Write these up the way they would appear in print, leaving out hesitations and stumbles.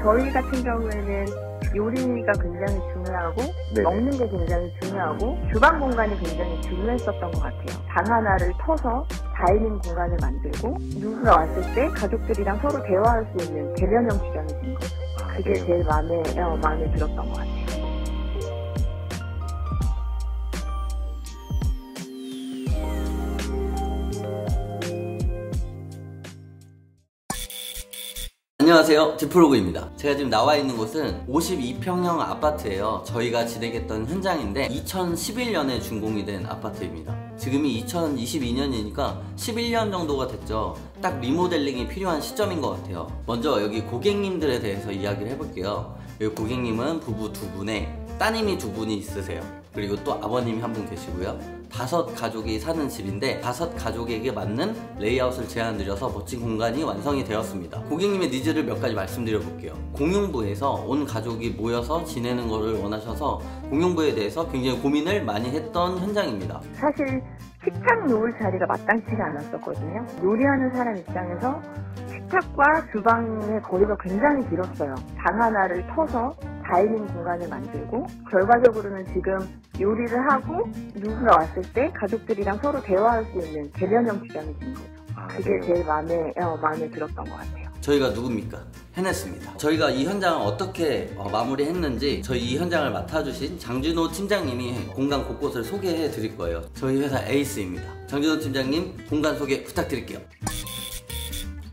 저희 같은 경우에는 요리가 굉장히 중요하고 네네. 먹는 게 굉장히 중요하고 주방 공간이 굉장히 중요했었던 것 같아요. 방 하나를 터서 다이닝 공간을 만들고 누구가 왔을 때 가족들이랑 서로 대화할 수 있는 대면형 주방이 된 거죠. 그게 네. 제일 마음에 들었던 것 같아요. 안녕하세요, 디프로그입니다. 제가 지금 나와 있는 곳은 52평형 아파트예요. 저희가 진행했던 현장인데 2011년에 준공이 된 아파트입니다. 지금이 2022년이니까 11년 정도가 됐죠. 딱 리모델링이 필요한 시점인 것 같아요. 먼저 여기 고객님들에 대해서 이야기를 해볼게요. 여기 고객님은 부부 2분에 따님이 2분이 있으세요. 그리고 또 아버님이 1분 계시고요. 5 가족이 사는 집인데 5 가족에게 맞는 레이아웃을 제안드려서 멋진 공간이 완성이 되었습니다. 고객님의 니즈를 몇 가지 말씀드려 볼게요. 공용부에서 온 가족이 모여서 지내는 것을 원하셔서 공용부에 대해서 굉장히 고민을 많이 했던 현장입니다. 사실 식탁 놓을 자리가 마땅치가 않았었거든요. 요리하는 사람 입장에서 식탁과 주방의 거리가 굉장히 길었어요. 방 하나를 터서 다이닝 공간을 만들고 결과적으로는 지금 요리를 하고 누구가 왔을 때 가족들이랑 서로 대화할 수 있는 대면형 주방이 된 거죠. 그게 네. 제일 마음에 들었던 것 같아요. 저희가 누굽니까? 해냈습니다. 저희가 이 현장을 어떻게 마무리했는지 저희 이 현장을 맡아주신 장준호 팀장님이 공간 곳곳을 소개해 드릴 거예요. 저희 회사 에이스입니다. 장준호 팀장님, 공간 소개 부탁드릴게요.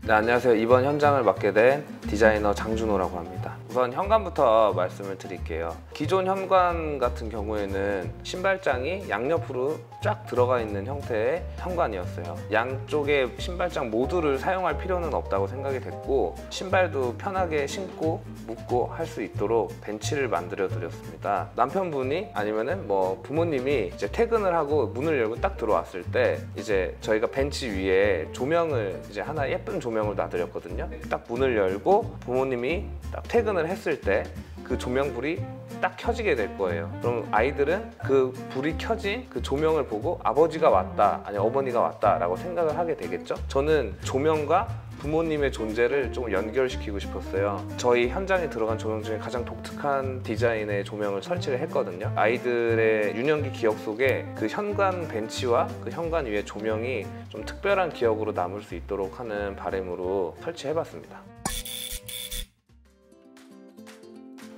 네, 안녕하세요. 이번 현장을 맡게 된 디자이너 장준호라고 합니다. 우선 현관부터 말씀을 드릴게요. 기존 현관 같은 경우에는 신발장이 양옆으로 쫙 들어가 있는 형태의 현관이었어요. 양쪽에 신발장 모두를 사용할 필요는 없다고 생각이 됐고, 신발도 편하게 신고 묶고 할 수 있도록 벤치를 만들어 드렸습니다. 남편분이 아니면은 뭐 부모님이 이제 퇴근을 하고 문을 열고 딱 들어왔을 때 이제 저희가 벤치 위에 조명을 이제 하나 예쁜 조명을 놔드렸거든요. 딱 문을 열고 부모님이 딱 퇴근을 했을 때 그 조명불이 딱 켜지게 될 거예요. 그럼 아이들은 그 불이 켜진 그 조명을 보고 아버지가 왔다, 아니 어머니가 왔다 라고 생각을 하게 되겠죠. 저는 조명과 부모님의 존재를 좀 연결시키고 싶었어요. 저희 현장에 들어간 조명 중에 가장 독특한 디자인의 조명을 설치를 했거든요. 아이들의 유년기 기억 속에 그 현관 벤치와 그 현관 위에 조명이 좀 특별한 기억으로 남을 수 있도록 하는 바람으로 설치해봤습니다.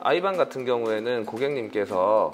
아이방 같은 경우에는 고객님께서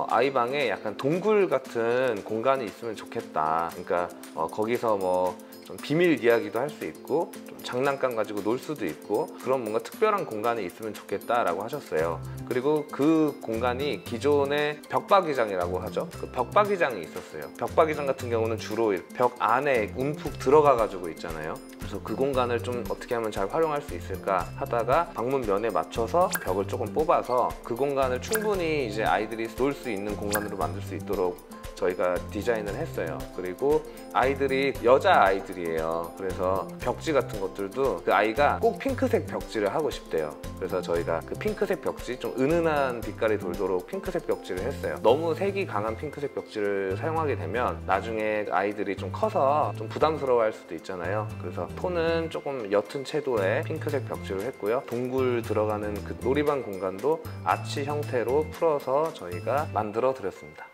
아이방에 약간 동굴 같은 공간이 있으면 좋겠다. 그러니까 거기서 뭐 좀 비밀 이야기도 할 수 있고 좀 장난감 가지고 놀 수도 있고 그런 뭔가 특별한 공간이 있으면 좋겠다라고 하셨어요. 그리고 그 공간이 기존의 벽박이장이라고 하죠. 그 벽박이장이 있었어요. 벽박이장 같은 경우는 주로 벽 안에 움푹 들어가 가지고 있잖아요. 그래서 그 공간을 좀 어떻게 하면 잘 활용할 수 있을까 하다가 방문면에 맞춰서 벽을 조금 뽑아서 그 공간을 충분히 이제 아이들이 놀 수 있는 공간으로 만들 수 있도록 저희가 디자인을 했어요. 그리고 아이들이 여자 아이들이에요. 그래서 벽지 같은 것들도 그 아이가 꼭 핑크색 벽지를 하고 싶대요. 그래서 저희가 그 핑크색 벽지, 좀 은은한 빛깔이 돌도록 핑크색 벽지를 했어요. 너무 색이 강한 핑크색 벽지를 사용하게 되면 나중에 아이들이 좀 커서 좀 부담스러워할 수도 있잖아요. 그래서 톤은 조금 옅은 채도의 핑크색 벽지를 했고요. 동굴 들어가는 그 놀이방 공간도 아치 형태로 풀어서 저희가 만들어 드렸습니다.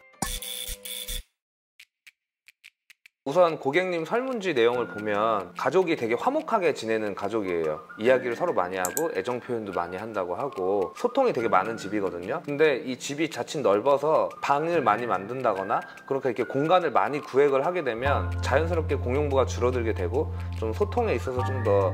우선 고객님 설문지 내용을 보면 가족이 되게 화목하게 지내는 가족이에요. 이야기를 서로 많이 하고 애정 표현도 많이 한다고 하고 소통이 되게 많은 집이거든요. 근데 이 집이 자칫 넓어서 방을 많이 만든다거나 그렇게 이렇게 공간을 많이 구획을 하게 되면 자연스럽게 공용부가 줄어들게 되고 좀 소통에 있어서 좀 더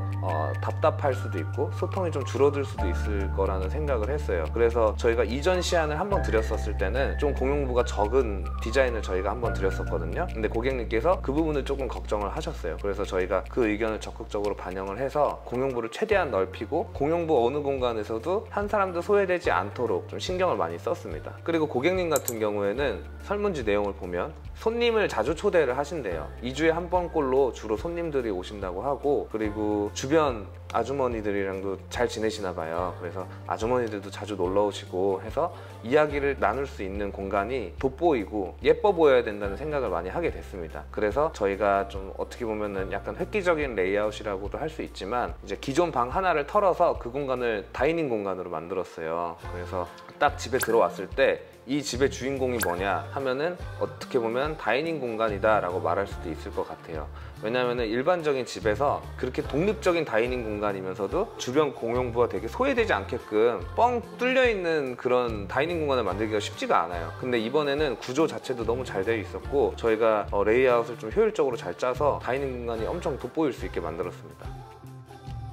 답답할 수도 있고 소통이 좀 줄어들 수도 있을 거라는 생각을 했어요. 그래서 저희가 이전 시안을 한번 드렸었을 때는 좀 공용부가 적은 디자인을 저희가 한번 드렸었거든요. 근데 고객님께서 그 부분을 조금 걱정을 하셨어요. 그래서 저희가 그 의견을 적극적으로 반영을 해서 공용부를 최대한 넓히고 공용부 어느 공간에서도 한 사람도 소외되지 않도록 좀 신경을 많이 썼습니다. 그리고 고객님 같은 경우에는 설문지 내용을 보면 손님을 자주 초대를 하신대요. 2주에 한 번꼴로 주로 손님들이 오신다고 하고 그리고 주변 아주머니들이랑도 잘 지내시나 봐요. 그래서 아주머니들도 자주 놀러 오시고 해서 이야기를 나눌 수 있는 공간이 돋보이고 예뻐 보여야 된다는 생각을 많이 하게 됐습니다. 그래서 그래서 저희가 좀 어떻게 보면은 약간 획기적인 레이아웃이라고도 할 수 있지만 이제 기존 방 하나를 털어서 그 공간을 다이닝 공간으로 만들었어요. 그래서 딱 집에 들어왔을 때 이 집의 주인공이 뭐냐 하면은 어떻게 보면 다이닝 공간이다 라고 말할 수도 있을 것 같아요. 왜냐하면 일반적인 집에서 그렇게 독립적인 다이닝 공간이면서도 주변 공용부가 되게 소외되지 않게끔 뻥 뚫려 있는 그런 다이닝 공간을 만들기가 쉽지가 않아요. 근데 이번에는 구조 자체도 너무 잘 되어 있었고 저희가 레이아웃을 좀 효율적으로 잘 짜서 다이닝 공간이 엄청 돋보일 수 있게 만들었습니다.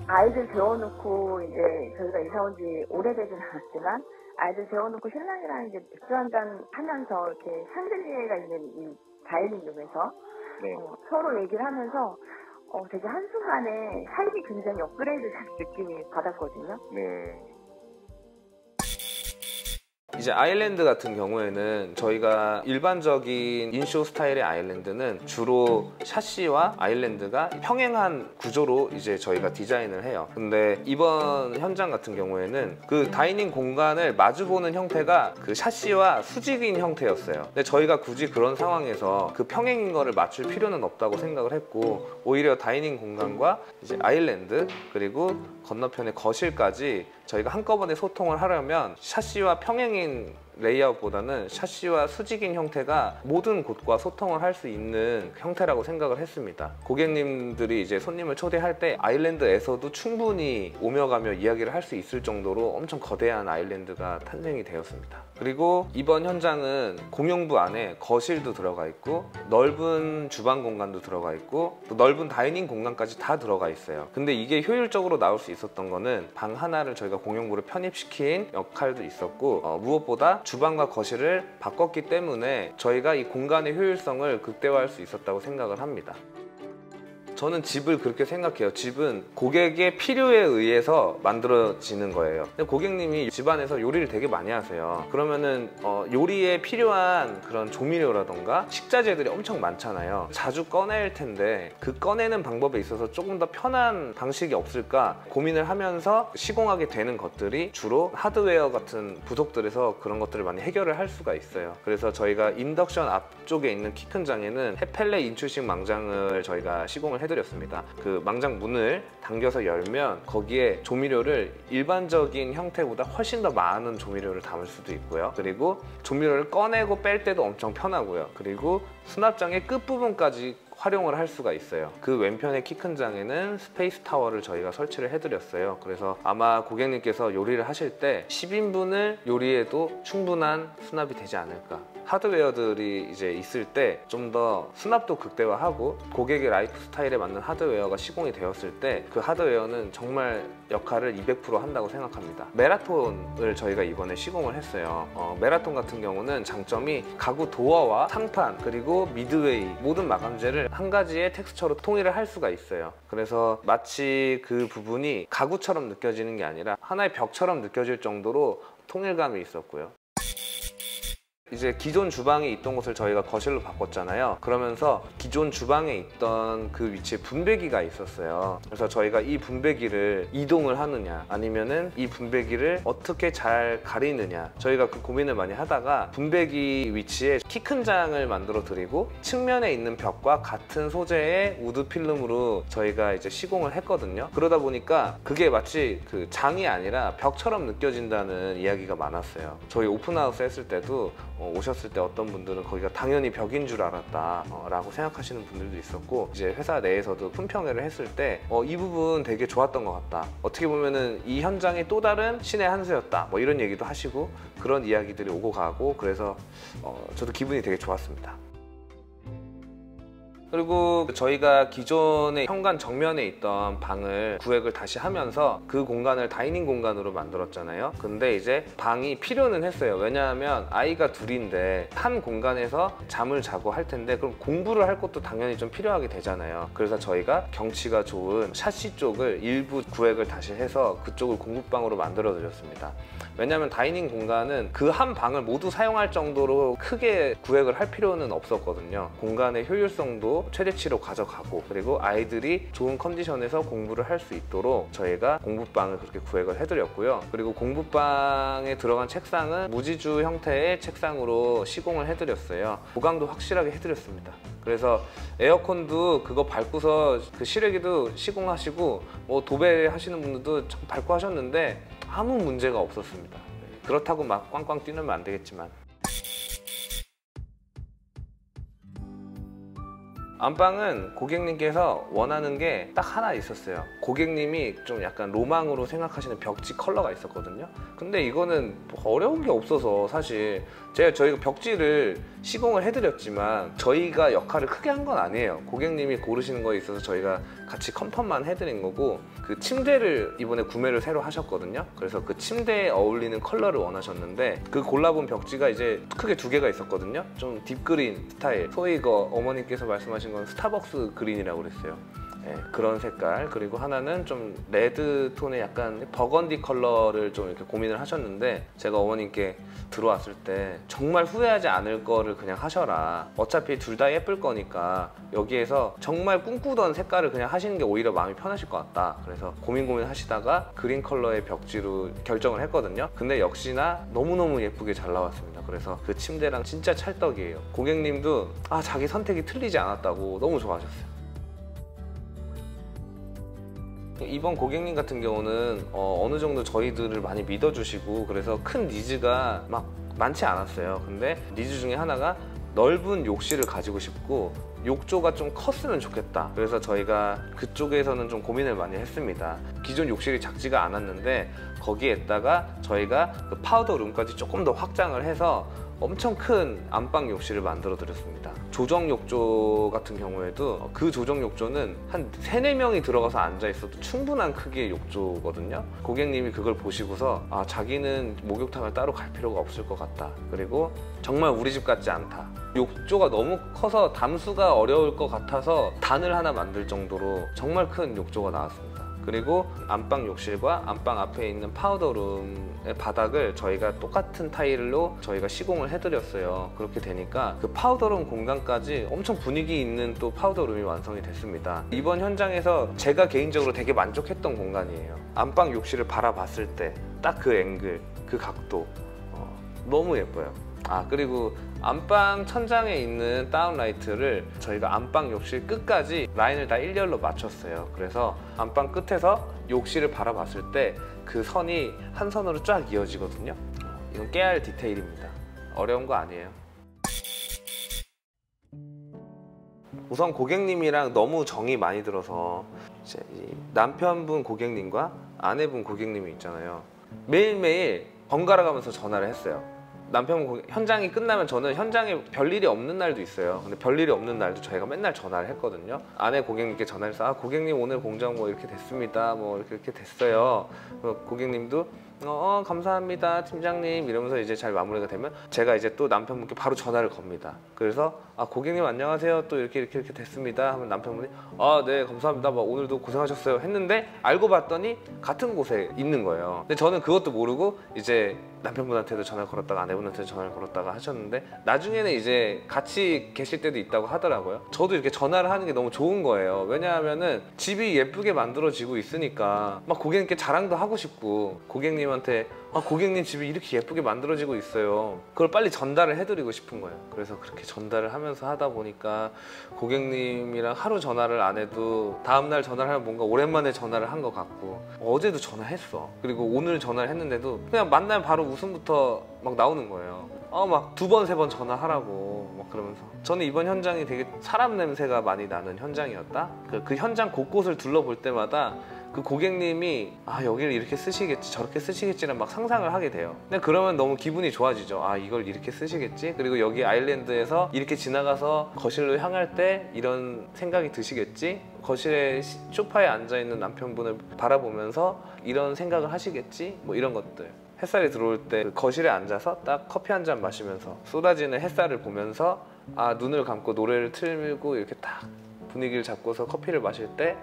아이들 재워놓고 이제 저희가 이사 온 지 오래되진 않았지만 아이들 재워놓고 신랑이랑 이제 맥주 한잔 하면서 이렇게 샹들리에가 있는 이 다이닝룸에서 서로 얘기를 하면서 되게 한순간에 삶이 굉장히 업그레이드 된 느낌이 받았거든요. 이제 아일랜드 같은 경우에는 저희가 일반적인 인쇼 스타일의 아일랜드는 주로 샤시와 아일랜드가 평행한 구조로 이제 저희가 디자인을 해요. 근데 이번 현장 같은 경우에는 그 다이닝 공간을 마주보는 형태가 그 샤시와 수직인 형태였어요. 근데 저희가 굳이 그런 상황에서 그 평행인 거를 맞출 필요는 없다고 생각을 했고 오히려 다이닝 공간과 이제 아일랜드 그리고 건너편의 거실까지 저희가 한꺼번에 소통을 하려면 샤시와 평행인 레이아웃보다는 샤시와 수직인 형태가 모든 곳과 소통을 할 수 있는 형태라고 생각을 했습니다. 고객님들이 이제 손님을 초대할 때 아일랜드에서도 충분히 오며 가며 이야기를 할 수 있을 정도로 엄청 거대한 아일랜드가 탄생이 되었습니다. 그리고 이번 현장은 공용부 안에 거실도 들어가 있고 넓은 주방 공간도 들어가 있고 또 넓은 다이닝 공간까지 다 들어가 있어요. 근데 이게 효율적으로 나올 수 있었던 거는 방 하나를 저희가 공용부로 편입시킨 역할도 있었고 무엇보다 주방과 거실을 바꿨기 때문에 저희가 이 공간의 효율성을 극대화할 수 있었다고 생각을 합니다. 저는 집을 그렇게 생각해요. 집은 고객의 필요에 의해서 만들어지는 거예요. 근데 고객님이 집안에서 요리를 되게 많이 하세요. 그러면은 요리에 필요한 그런 조미료라던가 식자재들이 엄청 많잖아요. 자주 꺼낼 텐데 그 꺼내는 방법에 있어서 조금 더 편한 방식이 없을까 고민을 하면서 시공하게 되는 것들이 주로 하드웨어 같은 부속들에서 그런 것들을 많이 해결을 할 수가 있어요. 그래서 저희가 인덕션 앞쪽에 있는 키 큰 장에는 햇펠레 인출식 망장을 저희가 시공을 해드렸습니다. 그 망장 문을 당겨서 열면 거기에 조미료를 일반적인 형태보다 훨씬 더 많은 조미료를 담을 수도 있고요. 그리고 조미료를 꺼내고 뺄 때도 엄청 편하고요. 그리고 수납장의 끝부분까지 활용을 할 수가 있어요. 그 왼편의 키 큰 장에는 스페이스 타워를 저희가 설치를 해드렸어요. 그래서 아마 고객님께서 요리를 하실 때 10인분을 요리해도 충분한 수납이 되지 않을까. 하드웨어들이 이제 있을 때 좀 더 수납도 극대화하고 고객의 라이프 스타일에 맞는 하드웨어가 시공이 되었을 때 그 하드웨어는 정말 역할을 200% 한다고 생각합니다. 메라톤을 저희가 이번에 시공을 했어요. 메라톤 같은 경우는 장점이 가구 도어와 상판 그리고 미드웨이 모든 마감재를 한 가지의 텍스처로 통일을 할 수가 있어요. 그래서 마치 그 부분이 가구처럼 느껴지는 게 아니라 하나의 벽처럼 느껴질 정도로 통일감이 있었고요. 이제 기존 주방에 있던 곳을 저희가 거실로 바꿨잖아요. 그러면서 기존 주방에 있던 그 위치에 분배기가 있었어요. 그래서 저희가 이 분배기를 이동을 하느냐 아니면은 이 분배기를 어떻게 잘 가리느냐 저희가 그 고민을 많이 하다가 분배기 위치에 키 큰 장을 만들어 드리고 측면에 있는 벽과 같은 소재의 우드 필름으로 저희가 이제 시공을 했거든요. 그러다 보니까 그게 마치 그 장이 아니라 벽처럼 느껴진다는 이야기가 많았어요. 저희 오픈하우스 했을 때도 오셨을 때 어떤 분들은 거기가 당연히 벽인 줄 알았다 라고 생각하시는 분들도 있었고 이제 회사 내에서도 품평회를 했을 때 이 부분 되게 좋았던 것 같다. 어떻게 보면은 이 현장이 또 다른 신의 한 수였다. 뭐 이런 얘기도 하시고 그런 이야기들이 오고 가고 그래서 저도 기분이 되게 좋았습니다. 그리고 저희가 기존의 현관 정면에 있던 방을 구획을 다시 하면서 그 공간을 다이닝 공간으로 만들었잖아요. 근데 이제 방이 필요는 했어요. 왜냐하면 아이가 둘인데 한 공간에서 잠을 자고 할 텐데 그럼 공부를 할 것도 당연히 좀 필요하게 되잖아요. 그래서 저희가 경치가 좋은 샤시 쪽을 일부 구획을 다시 해서 그쪽을 공부방으로 만들어 드렸습니다. 왜냐하면 다이닝 공간은 그 한 방을 모두 사용할 정도로 크게 구획을 할 필요는 없었거든요. 공간의 효율성도 최대치로 가져가고 그리고 아이들이 좋은 컨디션에서 공부를 할 수 있도록 저희가 공부방을 그렇게 구획을 해드렸고요. 그리고 공부방에 들어간 책상은 무지주 형태의 책상으로 시공을 해드렸어요. 보강도 확실하게 해드렸습니다. 그래서 에어컨도 그거 밟고서 그 실외기도 시공하시고 뭐 도배 하시는 분들도 참 밟고 하셨는데 아무 문제가 없었습니다. 그렇다고 막 꽝꽝 뛰면 안 되겠지만. 안방은 고객님께서 원하는 게 딱 하나 있었어요. 고객님이 좀 약간 로망으로 생각하시는 벽지 컬러가 있었거든요. 근데 이거는 어려운 게 없어서 사실 저희가 벽지를 시공을 해드렸지만 저희가 역할을 크게 한 건 아니에요. 고객님이 고르시는 거에 있어서 저희가 같이 컨펌만 해드린 거고, 그 침대를 이번에 구매를 새로 하셨거든요. 그래서 그 침대에 어울리는 컬러를 원하셨는데 그 골라본 벽지가 이제 크게 두 개가 있었거든요. 좀 딥그린 스타일, 소위 이거 어머니께서 말씀하신 건 스타벅스 그린이라고 그랬어요. 네, 그런 색깔. 그리고 하나는 좀 레드 톤의 약간 버건디 컬러를 좀 이렇게 고민을 하셨는데, 제가 어머님께 들어왔을 때 정말 후회하지 않을 거를 그냥 하셔라, 어차피 둘 다 예쁠 거니까 여기에서 정말 꿈꾸던 색깔을 그냥 하시는 게 오히려 마음이 편하실 것 같다. 그래서 고민 하시다가 그린 컬러의 벽지로 결정을 했거든요. 근데 역시나 너무너무 예쁘게 잘 나왔습니다. 그래서 그 침대랑 진짜 찰떡이에요. 고객님도 자기 선택이 틀리지 않았다고 너무 좋아하셨어요. 이번 고객님 같은 경우는 어느 정도 저희들을 많이 믿어주시고 그래서 큰 니즈가 막 많지 않았어요. 근데 니즈 중에 하나가 넓은 욕실을 가지고 싶고 욕조가 좀 컸으면 좋겠다. 그래서 저희가 그쪽에서는 좀 고민을 많이 했습니다. 기존 욕실이 작지가 않았는데 거기에다가 저희가 그 파우더 룸까지 조금 더 확장을 해서 엄청 큰 안방 욕실을 만들어 드렸습니다. 조정 욕조 같은 경우에도 그 조정 욕조는 한 3, 4명이 들어가서 앉아 있어도 충분한 크기의 욕조거든요. 고객님이 그걸 보시고서 자기는 목욕탕을 따로 갈 필요가 없을 것 같다. 그리고 정말 우리 집 같지 않다. 욕조가 너무 커서 담수가 어려울 것 같아서 단을 하나 만들 정도로 정말 큰 욕조가 나왔습니다. 그리고 안방 욕실과 안방 앞에 있는 파우더룸의 바닥을 저희가 똑같은 타일로 저희가 시공을 해드렸어요. 그렇게 되니까 그 파우더룸 공간까지 엄청 분위기 있는 또 파우더룸이 완성이 됐습니다. 이번 현장에서 제가 개인적으로 되게 만족했던 공간이에요. 안방 욕실을 바라봤을 때 딱 그 앵글, 그 각도 너무 예뻐요. 그리고 안방 천장에 있는 다운라이트를 저희가 안방 욕실 끝까지 라인을 다 일렬로 맞췄어요. 그래서 안방 끝에서 욕실을 바라봤을 때 그 선이 한 선으로 쫙 이어지거든요. 이건 깨야 할 디테일입니다. 어려운 거 아니에요. 우선 고객님이랑 너무 정이 많이 들어서 이제 남편분 고객님과 아내분 고객님이 있잖아요. 매일매일 번갈아 가면서 전화를 했어요. 남편 현장이 끝나면 저는 현장에 별일이 없는 날도 있어요. 근데 별일이 없는 날도 저희가 맨날 전화를 했거든요. 아내 고객님께 전화를 해서 고객님 오늘 공정 뭐 이렇게 됐습니다. 뭐 이렇게 됐어요. 고객님도 감사합니다 팀장님 이러면서 이제 잘 마무리가 되면 제가 이제 또 남편분께 바로 전화를 겁니다. 그래서 고객님 안녕하세요, 또 이렇게 됐습니다 하면 남편분이 네 감사합니다, 막 오늘도 고생하셨어요 했는데 알고 봤더니 같은 곳에 있는 거예요. 근데 저는 그것도 모르고 이제 남편분한테도 전화를 걸었다가 아내분한테도 전화를 걸었다가 하셨는데 나중에는 이제 같이 계실 때도 있다고 하더라고요. 저도 이렇게 전화를 하는 게 너무 좋은 거예요. 왜냐하면은 집이 예쁘게 만들어지고 있으니까 막 고객님께 자랑도 하고 싶고, 고객님한테 고객님 집이 이렇게 예쁘게 만들어지고 있어요, 그걸 빨리 전달을 해드리고 싶은 거예요. 그래서 그렇게 전달을 하면서 하다 보니까 고객님이랑 하루 전화를 안 해도 다음날 전화를 하면 뭔가 오랜만에 전화를 한 것 같고, 어제도 전화했어. 그리고 오늘 전화를 했는데도 그냥 만나면 바로 웃음부터 막 나오는 거예요. 막 2번, 3번 전화하라고 막 그러면서. 저는 이번 현장이 되게 사람 냄새가 많이 나는 현장이었다. 그 현장 곳곳을 둘러볼 때마다 그 고객님이 여기를 이렇게 쓰시겠지 저렇게 쓰시겠지는 막 상상을 하게 돼요. 근데 그러면 너무 기분이 좋아지죠. 이걸 이렇게 쓰시겠지, 그리고 여기 아일랜드에서 이렇게 지나가서 거실로 향할 때 이런 생각이 드시겠지, 거실에 소파에 앉아있는 남편분을 바라보면서 이런 생각을 하시겠지, 뭐 이런 것들. 햇살이 들어올 때 그 거실에 앉아서 딱 커피 한 잔 마시면서 쏟아지는 햇살을 보면서 눈을 감고 노래를 틀고 이렇게 딱 분위기를 잡고서 커피를 마실 때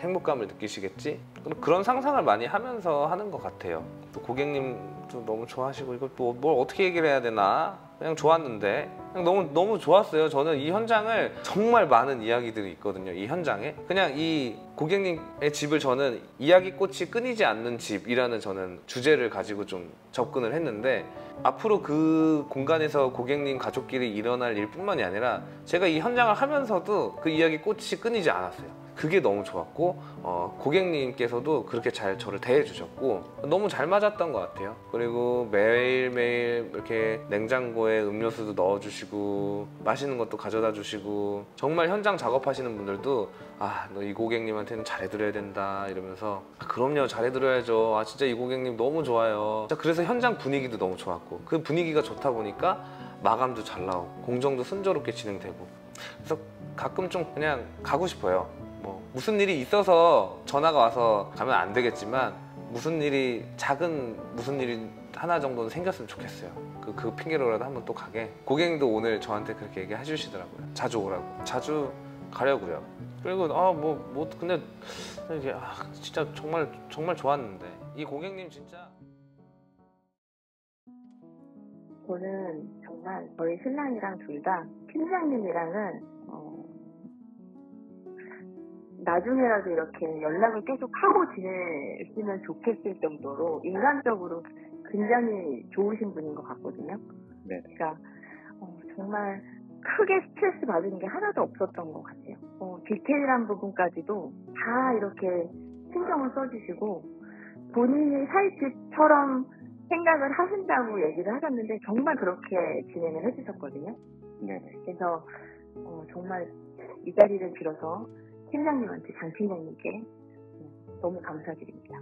행복감을 느끼시겠지? 그런 상상을 많이 하면서 하는 것 같아요. 또 고객님도 너무 좋아하시고 이걸 또 뭘 어떻게 얘기를 해야 되나? 그냥 좋았는데 그냥 너무 좋았어요. 저는 이 현장을 정말 많은 이야기들이 있거든요. 이 현장에 그냥 이 고객님의 집을 저는 이야기꽃이 끊이지 않는 집이라는 저는 주제를 가지고 좀 접근을 했는데 앞으로 그 공간에서 고객님 가족끼리 일어날 일뿐만이 아니라 제가 이 현장을 하면서도 그 이야기꽃이 끊이지 않았어요. 그게 너무 좋았고 고객님께서도 그렇게 잘 저를 대해주셨고 너무 잘 맞았던 것 같아요. 그리고 매일매일 이렇게 냉장고에 음료수도 넣어주시고 맛있는 것도 가져다 주시고 정말 현장 작업하시는 분들도 너 이 고객님한테는 잘해드려야 된다 이러면서 그럼요 잘해드려야죠. 진짜 이 고객님 너무 좋아요. 그래서 현장 분위기도 너무 좋았고 그 분위기가 좋다 보니까 마감도 잘 나오고 공정도 순조롭게 진행되고 그래서 가끔 좀 그냥 가고 싶어요. 뭐 무슨 일이 있어서 전화가 와서 가면 안 되겠지만 작은 무슨 일이 하나 정도는 생겼으면 좋겠어요. 그 핑계로라도 한번 또 가게. 고객님도 오늘 저한테 그렇게 얘기해 주시더라고요. 자주 오라고. 자주 가려고요. 그리고 근데 이게 진짜 정말 좋았는데 이 고객님 진짜 저는 정말 저희 신랑이랑 둘 다 팀장님이랑은 나중에라도 이렇게 연락을 계속 하고 지내시면 좋겠을 정도로 인간적으로 굉장히 좋으신 분인 것 같거든요. 네. 그러니까 정말 크게 스트레스 받은 게 하나도 없었던 것 같아요. 디테일한 부분까지도 다 이렇게 신경을 써주시고 본인이 살 집처럼 생각을 하신다고 얘기를 하셨는데 정말 그렇게 진행을 해주셨거든요. 네. 그래서 정말 이 자리를 빌어서 팀장님한테 장 팀장님께 너무 감사드립니다.